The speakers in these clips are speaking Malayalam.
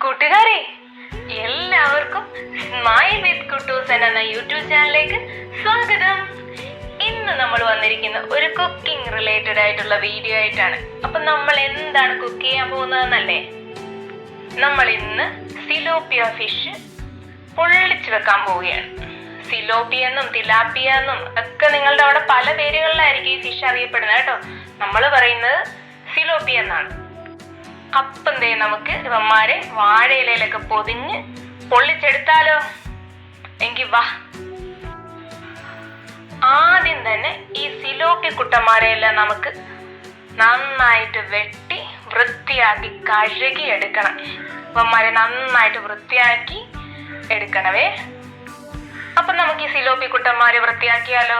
കൂട്ടുകാരെ, എല്ലാവർക്കും സ്മൈൽ വിത്ത് കുട്ടൂസ് എന്ന യൂട്യൂബ് ചാനലിലേക്ക് സ്വാഗതം. ഇന്ന് നമ്മൾ വന്നിരിക്കുന്ന ഒരു കുക്കിംഗ് റിലേറ്റഡ് ആയിട്ടുള്ള വീഡിയോ ആയിട്ടാണ്. അപ്പൊ നമ്മൾ എന്താണ് കുക്ക് ചെയ്യാൻ പോകുന്നതെന്നല്ലേ? നമ്മൾ ഇന്ന് സിലോപ്പിയ ഫിഷ് പൊള്ളിച്ചു വെക്കാൻ പോവുകയാണ്. സിലോപ്പിയ എന്നും തിലാപ്പിയ എന്നും ഒക്കെ നിങ്ങളുടെ അവിടെ പല പേരുകളിലായിരിക്കും ഈ ഫിഷ് അറിയപ്പെടുന്നത് കേട്ടോ. നമ്മൾ പറയുന്നത് സിലോപ്പിയ എന്നാണ്. അപ്പം നമുക്ക് ഇവന്മാരെ വാഴയിലയിലൊക്കെ പൊതിഞ്ഞ് പൊള്ളിച്ചെടുത്താലോ? എങ്കിൽ വാ. ആദ്യം തന്നെ ഈ സിലോപ്പി കുട്ടന്മാരെയെല്ലാം നമുക്ക് നന്നായിട്ട് വെട്ടി വൃത്തിയാക്കി കഴുകി എടുക്കണം. ഇവന്മാരെ നന്നായിട്ട് വൃത്തിയാക്കി എടുക്കണവേ. അപ്പൊ നമുക്ക് ഈ സിലോപ്പി കുട്ടന്മാരെ വൃത്തിയാക്കിയാലോ?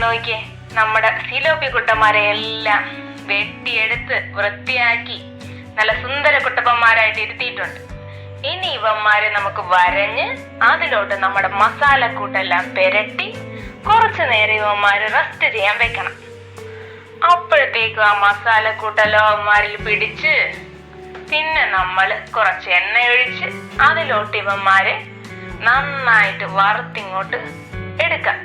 നോക്കിയേ, നമ്മുടെ സിലോപ്പി കുട്ടന്മാരെ എല്ലാം വെട്ടിയെടുത്ത് വൃത്തിയാക്കി നല്ല സുന്ദര കുട്ടപ്പന്മാരായിട്ട് ഇരുത്തിയിട്ടുണ്ട്. ഇനി ഇവന്മാരെ നമുക്ക് വരഞ്ഞ് അതിലോട്ട് നമ്മുടെ മസാലക്കൂട്ടെല്ലാം പെരട്ടി കുറച്ചു നേരം ഇവന്മാര് റെസ്റ്റ് ചെയ്യാൻ വെക്കണം. അപ്പോഴത്തേക്കും ആ മസാലക്കൂട്ടെല്ലാം ഇവന്മാരിൽ പിടിച്ച് പിന്നെ നമ്മൾ കുറച്ച് എണ്ണ ഒഴിച്ച് അതിലോട്ട് ഇവന്മാരെ നന്നായിട്ട് വറുത്തിങ്ങോട്ട് എടുക്കാം.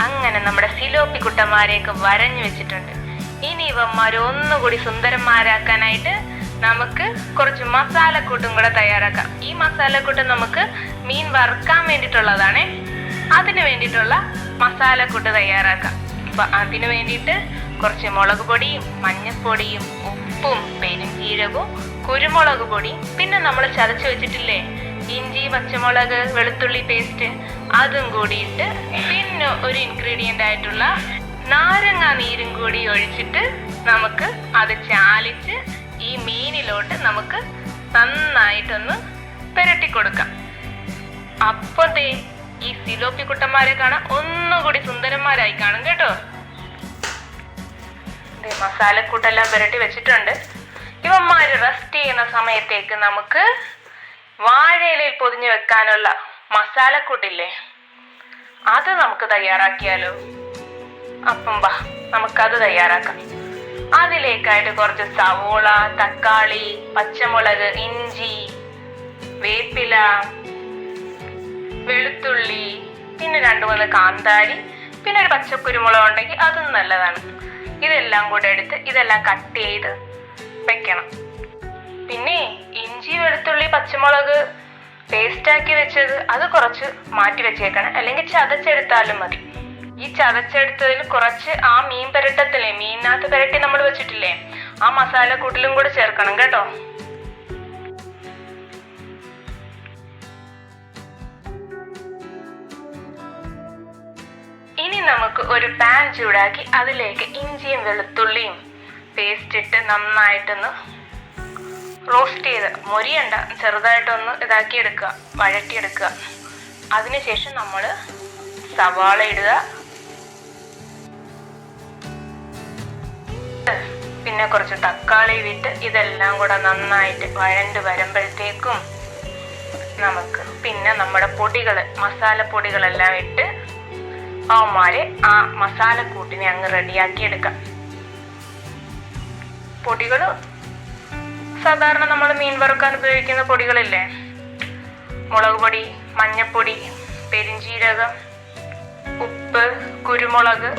അങ്ങനെ നമ്മുടെ സിലോപ്പി കുട്ടന്മാരെയൊക്കെ വരഞ്ഞു വെച്ചിട്ടുണ്ട്. ഇനി ഇവന്മാരെ ഒന്നുകൂടി സുന്ദരന്മാരാക്കാനായിട്ട് നമുക്ക് കുറച്ച് മസാലക്കൂട്ടും കൂടെ തയ്യാറാക്കാം. ഈ മസാലക്കൂട്ട് നമുക്ക് മീൻ വറുക്കാൻ വേണ്ടിയിട്ടുള്ളതാണേ. അതിന് വേണ്ടിയിട്ടുള്ള മസാലക്കൂട്ട് തയ്യാറാക്കാം. അപ്പൊ അതിന് വേണ്ടിയിട്ട് കുറച്ച് മുളക് പൊടിയും മഞ്ഞൾപ്പൊടിയും ഉപ്പും പെരുംജീരകവും കുരുമുളക് പൊടിയും പിന്നെ നമ്മൾ ചതച്ച് വെച്ചിട്ടില്ലേ ഇഞ്ചി പച്ചമുളക് വെളുത്തുള്ളി പേസ്റ്റ്, അതും കൂടിയിട്ട് പിന്നെ ഒരു ഇൻഗ്രീഡിയന്റ് ആയിട്ടുള്ള നാരങ്ങ നീരും കൂടി ഒഴിച്ചിട്ട് നമുക്ക് അത് ചാലിച്ച് ഈ മീനിലോട്ട് നമുക്ക് നന്നായിട്ടൊന്ന് പുരട്ടി കൊടുക്കാം. അപ്പൊ ഈ സിലോപ്പി കുട്ടന്മാരെ കാണാൻ ഒന്നുകൂടി സുന്ദരന്മാരായി കാണും കേട്ടോ. മസാലക്കൂട്ടെല്ലാം പുരട്ടി വെച്ചിട്ടുണ്ട്. ഇവന്മാര് റെസ്റ്റ് ചെയ്യുന്ന സമയത്തേക്ക് നമുക്ക് വാഴയിലയിൽ പൊതിഞ്ഞു വെക്കാനുള്ള മസാലക്കൂട്ടില്ലേ, അത് നമുക്ക് തയ്യാറാക്കിയാലോ? അപ്പം വാ, നമുക്കത് തയ്യാറാക്കാം. അതിലേക്കായിട്ട് കുറച്ച് സവോള, തക്കാളി, പച്ചമുളക്, ഇഞ്ചി, വേപ്പില, വെളുത്തുള്ളി, പിന്നെ 2-3 കാന്താരി, പിന്നെ ഒരു പച്ചക്കുരുമുളക് ഉണ്ടെങ്കിൽ അതും നല്ലതാണ്. ഇതെല്ലാം കൂടെ എടുത്ത് ഇതെല്ലാം കട്ട് ചെയ്ത് വെക്കണം. പിന്നെ ഇഞ്ചി വെളുത്തുള്ളി പച്ചമുളക് പേസ്റ്റാക്കി വെച്ചത് അത് കുറച്ച് മാറ്റി വെച്ചേക്കണം, അല്ലെങ്കിൽ ചതച്ചെടുത്താലും മതി. ഈ ചതച്ചെടുത്തതിൽ കുറച്ച് ആ മീൻ പുരട്ടത്തില്ലേ, മീനിനകത്ത് പുരട്ടി നമ്മൾ വെച്ചിട്ടില്ലേ, ആ മസാലക്കൂട്ടിലും കൂടെ ചേർക്കണം കേട്ടോ. ഇനി നമുക്ക് ഒരു പാൻ ചൂടാക്കി അതിലേക്ക് ഇഞ്ചിയും വെളുത്തുള്ളിയും പേസ്റ്റ് ഇട്ട് നന്നായിട്ടൊന്ന് റോസ്റ്റ് ചെയ്ത് മൊരിയണ്ട, ചെറുതായിട്ടൊന്ന് ഇതാക്കി എടുക്കുക, വഴറ്റിയെടുക്കുക. അതിനുശേഷം നമ്മൾ സവാള ഇടുക, പിന്നെ കുറച്ച് തക്കാളി വിട്ട് ഇതെല്ലാം കൂടെ നന്നായിട്ട് വഴണ്ട് വരുമ്പോഴത്തേക്കും നമുക്ക് പിന്നെ നമ്മുടെ പൊടികൾ മസാലപ്പൊടികളെല്ലാം ഇട്ട് അവന്മാരെ ആ മസാലക്കൂട്ടിനെ അങ്ങ് റെഡിയാക്കി എടുക്കാം. പൊടികൾ സാധാരണ നമ്മൾ മീൻ വറുക്കാൻ ഉപയോഗിക്കുന്ന പൊടികളില്ലേ, മുളക് പൊടി, മഞ്ഞൾപ്പൊടി, പെരിഞ്ജീരകം, ഉപ്പ്, കുരുമുളക്.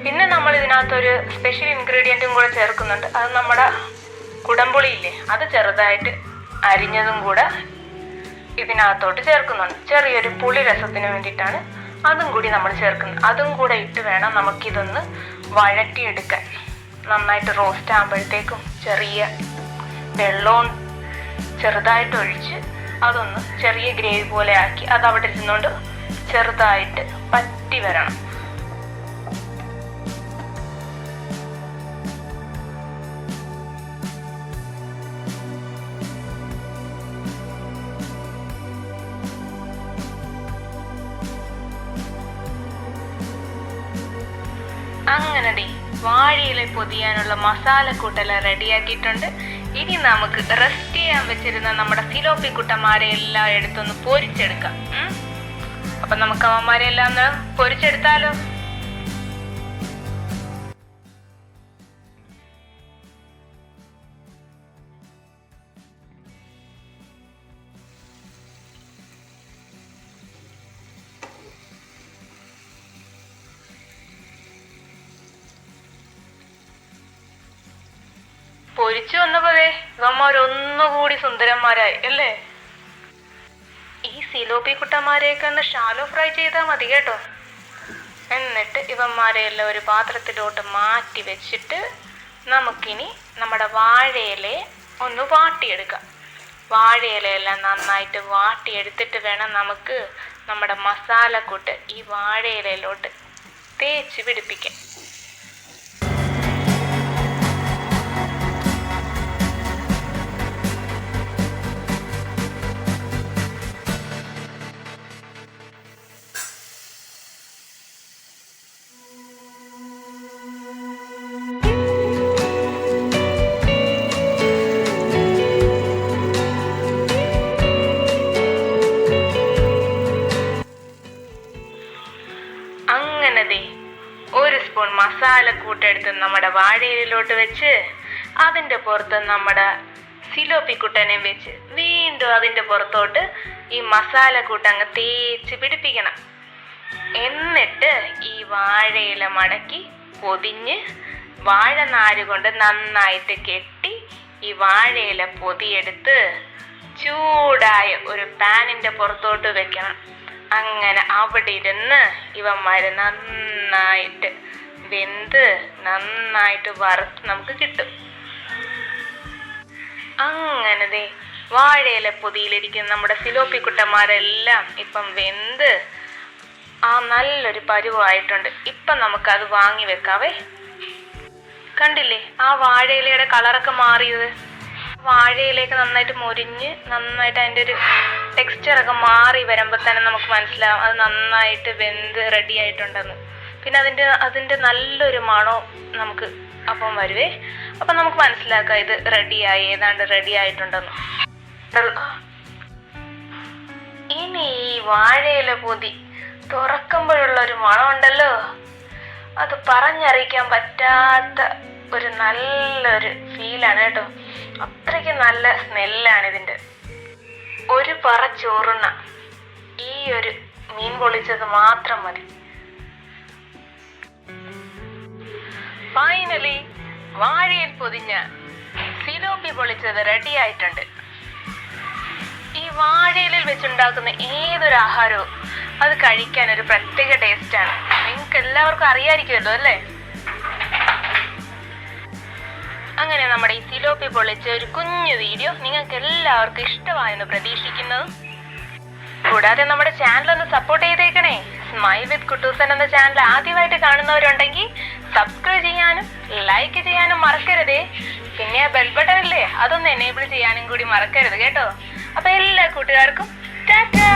പിന്നെ നമ്മൾ ഇതിനകത്തൊരു സ്പെഷ്യൽ ഇൻഗ്രീഡിയൻറ്റും കൂടെ ചേർക്കുന്നുണ്ട്. അത് നമ്മുടെ കുടംപുളിയില്ലേ, അത് ചെറുതായിട്ട് അരിഞ്ഞതും കൂടെ ഇതിനകത്തോട്ട് ചേർക്കുന്നുണ്ട്. ചെറിയൊരു പുളി രസത്തിന് വേണ്ടിയിട്ടാണ് അതും കൂടി നമ്മൾ ചേർക്കുന്നത്. അതും കൂടെ ഇട്ട് വേണം നമുക്കിതൊന്ന് വഴറ്റിയെടുക്കാൻ. നന്നായിട്ട് റോസ്റ്റ് ആകുമ്പോഴത്തേക്കും ചെറിയ വെള്ളവും ചെറുതായിട്ട് ഒഴിച്ച് അതൊന്ന് ചെറിയ ഗ്രേവി പോലെ ആക്കി അത് അവിടെ ഇരുന്നുകൊണ്ട് ചെറുതായിട്ട് പറ്റി വരണം. അങ്ങനെ വാഴയില പൊതിയാനുള്ള മസാലക്കൂട്ടെല്ലാം റെഡിയാക്കിയിട്ടുണ്ട്. ഇനി നമുക്ക് റെസ്റ്റ് ചെയ്യാൻ വെച്ചിരുന്ന നമ്മുടെ സിലോപ്പി കുട്ടന്മാരെ എല്ലാം എടുത്തൊന്ന് പൊരിച്ചെടുക്കാം. അപ്പൊ നമുക്ക് അവന്മാരെ എല്ലാം ഒന്ന് പൊരിച്ചെടുത്താലോ? പൊരിച്ചു വന്നപ്പോഴേ ഇവന്മാരൊന്നുകൂടി സുന്ദരന്മാരായി അല്ലേ? ഈ സിലോപ്പി കുട്ടന്മാരെയൊക്കെ ഒന്ന് ഷാലോ ഫ്രൈ ചെയ്താൽ മതി കേട്ടോ. എന്നിട്ട് ഇവന്മാരെയെല്ലാം ഒരു പാത്രത്തിലോട്ട് മാറ്റി വെച്ചിട്ട് നമുക്കിനി നമ്മുടെ വാഴയിലയെ ഒന്ന് വാട്ടിയെടുക്കാം. വാഴയിലയെല്ലാം നന്നായിട്ട് വാട്ടിയെടുത്തിട്ട് വേണം നമുക്ക് നമ്മുടെ മസാലക്കൂട്ട് ഈ വാഴയിലയിലോട്ട് തേച്ച് പിടിപ്പിക്കാൻ. ഒരു സ്പൂൺ മസാലക്കൂട്ടെടുത്ത് നമ്മുടെ വാഴയിലോട്ട് വെച്ച് അതിൻ്റെ പുറത്ത് നമ്മുടെ സിലോപ്പി കുട്ടനെ വെച്ച് വീണ്ടും അതിൻ്റെ പുറത്തോട്ട് ഈ മസാലക്കൂട്ട് അങ്ങ് തേച്ച് പിടിപ്പിക്കണം. എന്നിട്ട് ഈ വാഴയില മടക്കി പൊതിഞ്ഞ് വാഴനാര് കൊണ്ട് നന്നായിട്ട് കെട്ടി ഈ വാഴയില പൊതിയെടുത്ത് ചൂടായ ഒരു പാനിൻ്റെ പുറത്തോട്ട് വെക്കണം. അങ്ങനെ അവിടെ ഇരുന്ന് ഇവന്മാര് നന്നായിട്ട് വെന്ത് നന്നായിട്ട് വറുത്ത് നമുക്ക് കിട്ടും. അങ്ങനെ വാഴയില പൊതിയിലിരിക്കുന്ന നമ്മുടെ സിലോപ്പി കുട്ടന്മാരെല്ലാം ഇപ്പം വെന്ത് നല്ലൊരു പരുവായിട്ടുണ്ട്. ഇപ്പം നമുക്കത് വാങ്ങി വെക്കാവേ. കണ്ടില്ലേ ആ വാഴയിലയുടെ കളറൊക്കെ മാറിയത്? വാഴയിലേക്ക് നന്നായിട്ട് മൊരിഞ്ഞ് നന്നായിട്ട് അതിൻ്റെ ഒരു ടെക്സ്ചറൊക്കെ മാറി വരുമ്പോൾ തന്നെ നമുക്ക് മനസ്സിലാവും അത് നന്നായിട്ട് വെന്ത് റെഡി ആയിട്ടുണ്ടെന്ന്. പിന്നെ അതിൻ്റെ നല്ലൊരു മണവും നമുക്ക് അപ്പം വരുവേ. അപ്പം നമുക്ക് മനസ്സിലാക്കാം ഇത് റെഡിയായി, ഏതാണ്ട് റെഡി ആയിട്ടുണ്ടെന്ന്. ഇനി ഈ വാഴയില പൊതി തുറക്കുമ്പോഴുള്ളൊരു മണമുണ്ടല്ലോ, അത് പറഞ്ഞറിയിക്കാൻ പറ്റാത്ത ഒരു നല്ലൊരു ഫീലാണ് കേട്ടോ. അത്രയ്ക്ക് നല്ല സ്മെല്ലാണ് ഇതിൻ്റെ. ഒരു പറ ചോറുണ്ണ ഈ ഒരു മീൻ പൊളിച്ചത് മാത്രം മതി. ഫൈനലി വാഴയിൽ പൊതിഞ്ഞ സിലോപ്പി പൊളിച്ചത് റെഡി ആയിട്ടുണ്ട്. ഈ വാഴയിലിൽ വെച്ചുണ്ടാക്കുന്ന ഏതൊരു ആഹാരവും അത് കഴിക്കാൻ ഒരു പ്രത്യേക ടേസ്റ്റാണ്. നിങ്ങൾക്ക് എല്ലാവർക്കും അറിയാമായിരിക്കുമല്ലോ അല്ലേ? അങ്ങനെ നമ്മുടെ ഈ സിലോപ്പി പൊളിച്ച ഒരു കുഞ്ഞു വീഡിയോ നിങ്ങൾക്ക് എല്ലാവർക്കും ഇഷ്ടമായെന്ന് പ്രതീക്ഷിക്കുന്നു. കൂടാതെ നമ്മുടെ ചാനൽ ഒന്ന് സപ്പോർട്ട് ചെയ്തേക്കണേ. സ്മൈൽ വിത്ത് കുട്ടൂസൻ എന്ന ചാനൽ ആദ്യമായിട്ട് കാണുന്നവരുണ്ടെങ്കിൽ സബ്സ്ക്രൈബ് ചെയ്യാനും ലൈക്ക് ചെയ്യാനും മറക്കരുതേ. പിന്നെ ആ ബെൽ ബട്ടൺ ഇല്ലേ, അതൊന്ന് എനേബിൾ ചെയ്യാനും കൂടി മറക്കരുത് കേട്ടോ. അപ്പൊ എല്ലാ കൂട്ടുകാർക്കും ടാറ്റാ.